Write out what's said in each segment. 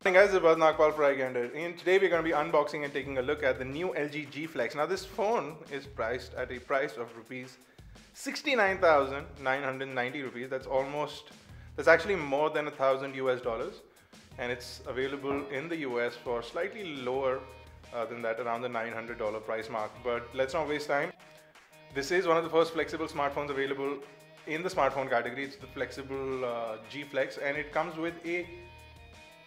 Hey guys, it's Nagpal for iGyaan, and today we're going to be unboxing and taking a look at the new LG G Flex. Now this phone is priced at a price of rupees 69,990 rupees. That's actually more than $1,000 US, and it's available in the US for slightly lower than that, around the $900 price mark. But let's not waste time. This is one of the first flexible smartphones available in the smartphone category. It's the flexible G Flex, and it comes with a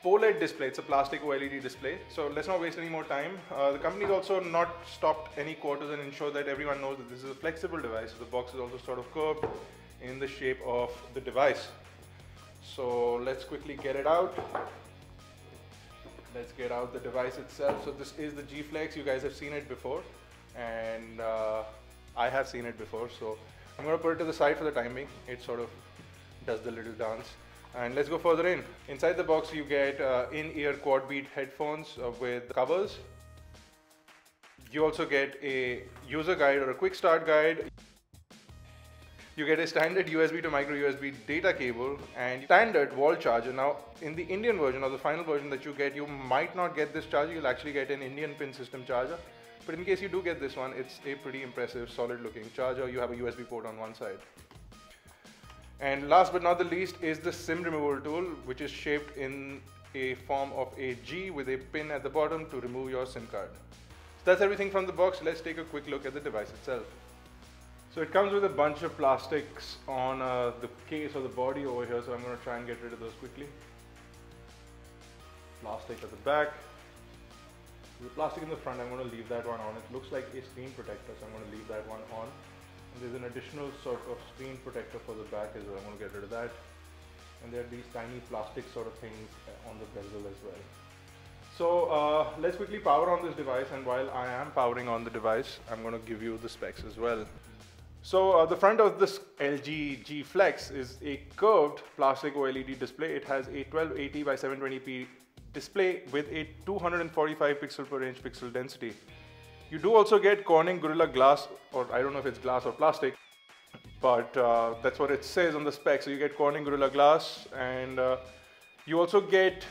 OLED display. It's a plastic OLED display. So let's not waste any more time. The company's also not stopped any quarters and ensure that everyone knows that this is a flexible device. So the box is also sort of curved in the shape of the device. So let's quickly get it out. Let's get out the device itself. So this is the G Flex. You guys have seen it before, and I have seen it before. So I'm going to put it to the side for the time being. It sort of does the little dance. And let's go further in. Inside the box you get in-ear quad beat headphones with covers. You also get a user guide or a quick start guide. You get a standard USB to micro USB data cable and standard wall charger. Now in the Indian version or the final version that you get, you might not get this charger. You'll actually get an Indian pin system charger. But in case you do get this one, it's a pretty impressive solid looking charger. You have a USB port on one side. And last but not the least is the SIM removal tool, which is shaped in a form of a G with a pin at the bottom to remove your SIM card. So that's everything from the box. Let's take a quick look at the device itself. So it comes with a bunch of plastics on the case or the body over here, so I'm going to try and get rid of those quickly. Plastic at the back. The plastic in the front, I'm going to leave that one on. It looks like a screen protector, so I'm going to leave that one on. There's an additional sort of screen protector for the back as well. I'm going to get rid of that. And there are these tiny plastic sort of things on the bezel as well. So let's quickly power on this device, and while I am powering on the device, I'm going to give you the specs as well. So the front of this LG G Flex is a curved plastic OLED display. It has a 1280 by 720p display with a 245 pixel per inch pixel density. You do also get Corning Gorilla Glass, or I don't know if it's glass or plastic, but that's what it says on the spec. So you get Corning Gorilla Glass, and you also get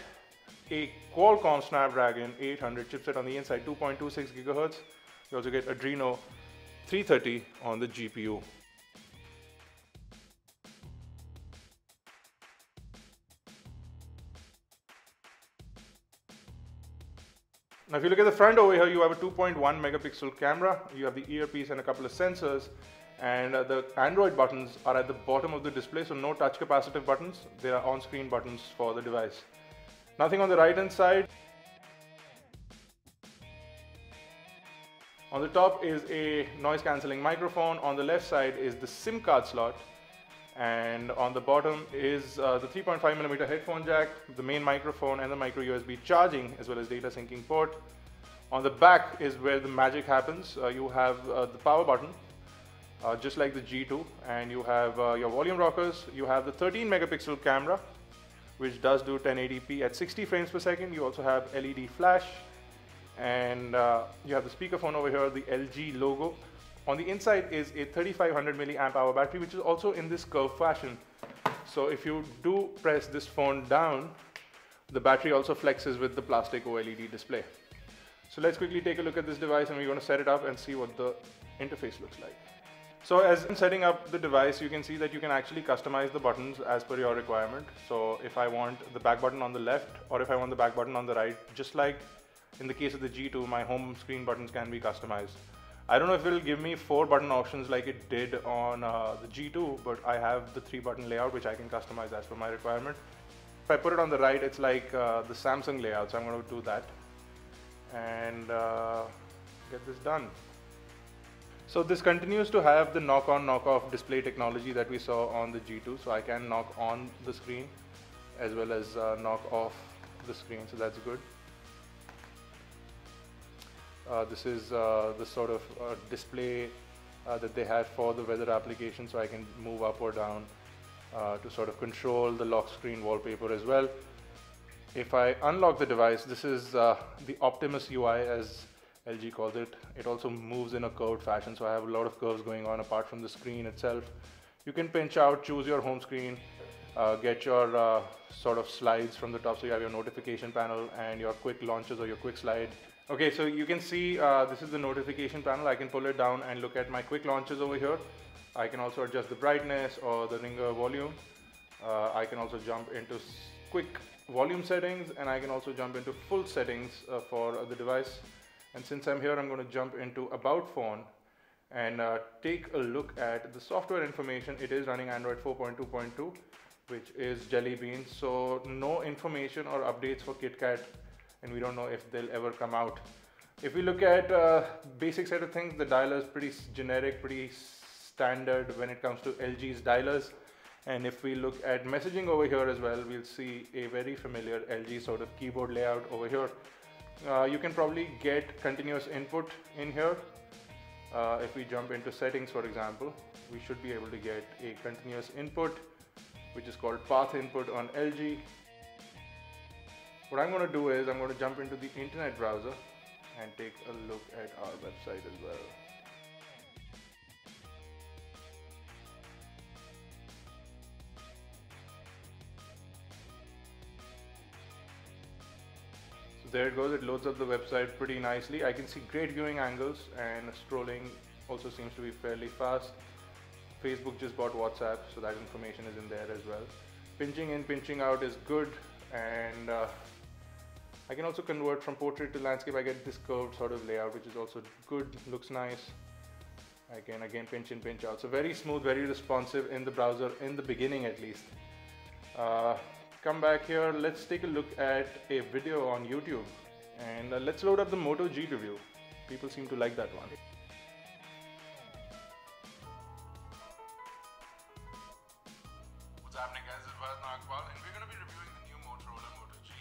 a Qualcomm Snapdragon 800 chipset on the inside, 2.26 gigahertz. You also get Adreno 330 on the GPU. Now if you look at the front over here, you have a 2.1 megapixel camera, you have the earpiece and a couple of sensors, and the Android buttons are at the bottom of the display, so no touch capacitive buttons. They are on-screen buttons for the device. Nothing on the right hand side. On the top is a noise cancelling microphone, on the left side is the SIM card slot, and on the bottom is the 3.5mm headphone jack, the main microphone, and the micro USB charging as well as data syncing port. On the back is where the magic happens. You have the power button, just like the G2, and you have your volume rockers. You have the 13 megapixel camera, which does do 1080p at 60 frames per second. You also have LED flash, and you have the speakerphone over here, the LG logo. On the inside is a 3500 milliamp hour battery, which is also in this curved fashion. So if you do press this phone down, the battery also flexes with the plastic OLED display. So let's quickly take a look at this device, and we're going to set it up and see what the interface looks like. So as in setting up the device, you can see that you can actually customize the buttons as per your requirement. So if I want the back button on the left, or if I want the back button on the right, just like in the case of the G2, my home screen buttons can be customized. I don't know if it will give me 4 button options like it did on the G2, but I have the 3 button layout which I can customize as per my requirement. If I put it on the right, it's like the Samsung layout, so I'm going to do that and get this done. So this continues to have the knock-on, knock-off display technology that we saw on the G2, so I can knock on the screen as well as knock off the screen, so that's good. This is the sort of display that they had for the weather application, so I can move up or down to sort of control the lock screen wallpaper as well. If I unlock the device, this is the Optimus UI as LG calls it. It also moves in a curved fashion, so I have a lot of curves going on apart from the screen itself. You can pinch out, choose your home screen, get your sort of slides from the top, so you have your notification panel and your quick launches or your quick slide. Okay, so you can see this is the notification panel. I can pull it down and look at my quick launches over here. I can also adjust the brightness or the ringer volume. I can also jump into quick volume settings, and I can also jump into full settings for the device. And since I'm here, I'm going to jump into About Phone and take a look at the software information. It is running Android 4.2.2, which is Jelly Bean, so no information or updates for KitKat, and we don't know if they'll ever come out. If we look at basic set of things, the dialer is pretty generic, pretty standard when it comes to LG's dialers. And if we look at messaging over here as well, we'll see a very familiar LG sort of keyboard layout over here. You can probably get continuous input in here. If we jump into settings, for example, we should be able to get a continuous input, which is called path input on LG. What I'm going to do is I'm going to jump into the internet browser and take a look at our website as well. There it goes, it loads up the website pretty nicely. I can see great viewing angles, and scrolling also seems to be fairly fast. Facebook just bought WhatsApp, so that information is in there as well. Pinching in, pinching out is good, and I can also convert from portrait to landscape. I get this curved sort of layout, which is also good, looks nice. I can again pinch in, pinch out. So very smooth, very responsive in the browser, in the beginning at least. Come back here, let's take a look at a video on YouTube, and let's load up the Moto G review. People seem to like that one. What's happening, guys? It's Nagpal, and we're going to be reviewing the new Motorola Moto G.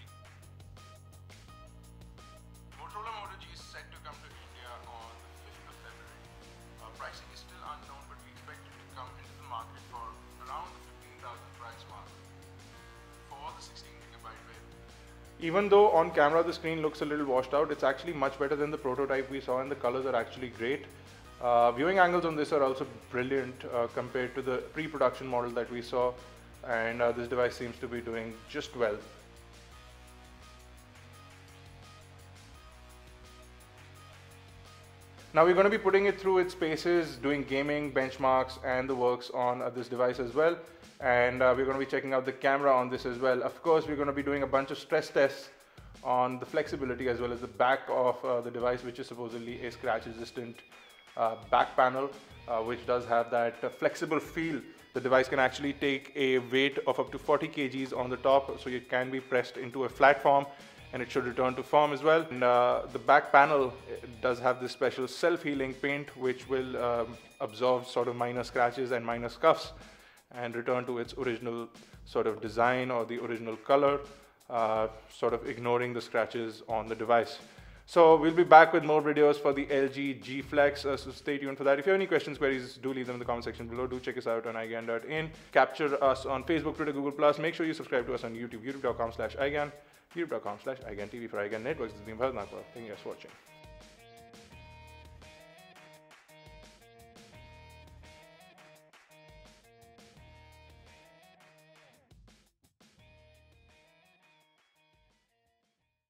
Motorola Moto G is set to come to India on the 5th of February. Pricing is still unknown, but we expect it to come into the market for around the 15,000 price mark. The 16GB width. Even though on camera the screen looks a little washed out, it's actually much better than the prototype we saw, and the colors are actually great. Viewing angles on this are also brilliant compared to the pre-production model that we saw, and this device seems to be doing just well. Now we're going to be putting it through its paces, doing gaming, benchmarks, and the works on this device as well. And we're going to be checking out the camera on this as well. Of course, we're going to be doing a bunch of stress tests on the flexibility as well as the back of the device, which is supposedly a scratch-resistant back panel, which does have that flexible feel. The device can actually take a weight of up to 40 kgs on the top, so it can be pressed into a flat form, and it should return to form as well. And the back panel does have this special self-healing paint, which will absorb sort of minor scratches and minor scuffs and return to its original sort of design or the original color, sort of ignoring the scratches on the device. So we'll be back with more videos for the LG G Flex, so stay tuned for that. If you have any questions, queries, do leave them in the comment section below. Do check us out on iGyaan.in. Capture us on Facebook, Twitter, Google+. Make sure you subscribe to us on YouTube, youtube.com/iGyaan, youtube.com/iGyaanTV for iGyaan Networks. This has been Nagpal. Thank you guys for watching.